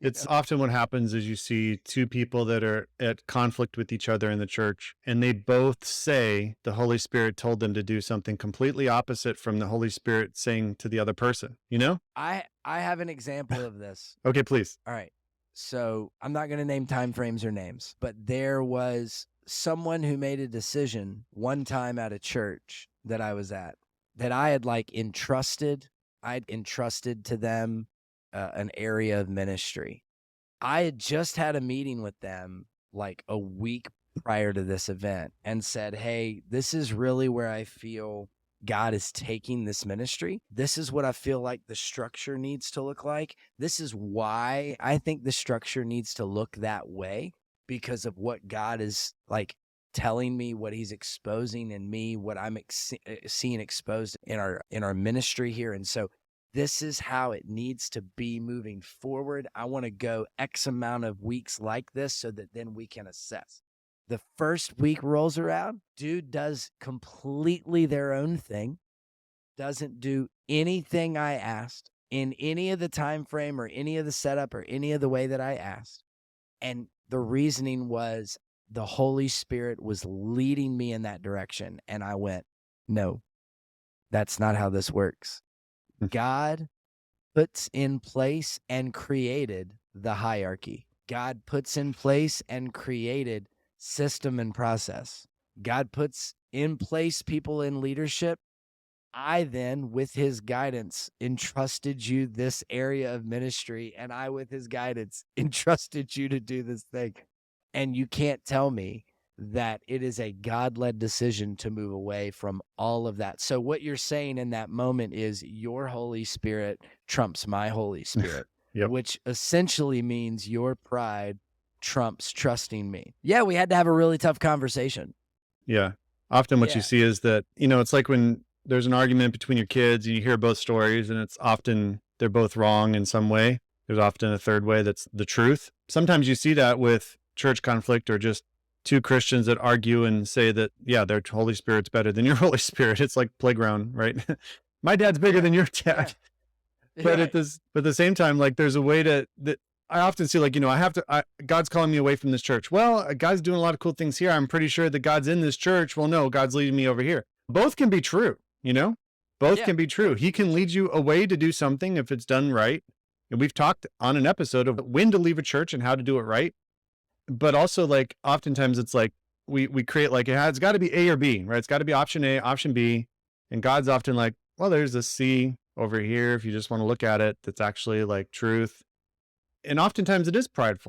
It's often what happens is you see two people that are at conflict with each other in the church, and they both say the Holy Spirit told them to do something completely opposite from the Holy Spirit saying to the other person, you know? I have an example of this. Okay, please. All right. So I'm not going to name time frames or names, but there was someone who made a decision one time at a church that I was at that I had I'd entrusted to them an area of ministry. I had just had a meeting with them like a week prior to this event and said, hey, this is really where I feel God is taking this ministry. This is what I feel like the structure needs to look like. This is why I think the structure needs to look that way, because of what God is like telling me, what he's exposing in me, what I'm seeing exposed in our ministry here. And so this is how it needs to be moving forward. I want to go X amount of weeks like this so that then we can assess. The first week rolls around, dude does completely their own thing, doesn't do anything I asked in any of the time frame or any of the setup or any of the way that I asked. And the reasoning was the Holy Spirit was leading me in that direction. And I went, no, that's not how this works. God puts in place and created the hierarchy. God puts in place and created system and process. God puts in place people in leadership. I then, with his guidance, entrusted you this area of ministry, and I, with his guidance, entrusted you to do this thing. And you can't tell me that it is a God-led decision to move away from all of that. So what you're saying in that moment is your Holy Spirit trumps my Holy Spirit, Yep. which essentially means your pride trumps trusting me. Yeah, we had to have a really tough conversation. Yeah. Often what you Yeah. see is that, it's like when there's an argument between your kids and you hear both stories and it's often they're both wrong in some way. There's often a third way that's the truth. Sometimes you see that with church conflict or just two Christians that argue and say that, yeah, their Holy Spirit's better than your Holy Spirit. It's like playground, right? My dad's bigger than your dad. But Right. at the same time, like there's a way that I often see like, God's calling me away from this church. Well, God's doing a lot of cool things here. I'm pretty sure that God's in this church. Well, no, God's leading me over here. Both can be true, both Yeah, can be of true. course. He can lead you away to do something if it's done right. And we've talked on an episode of when to leave a church and how to do it right. But also like oftentimes it's like we create like it's got to be A or B, right? It's got to be option A, option B. And God's often like, well, there's a C over here if you just want to look at it. That's actually like truth. And oftentimes it is prideful.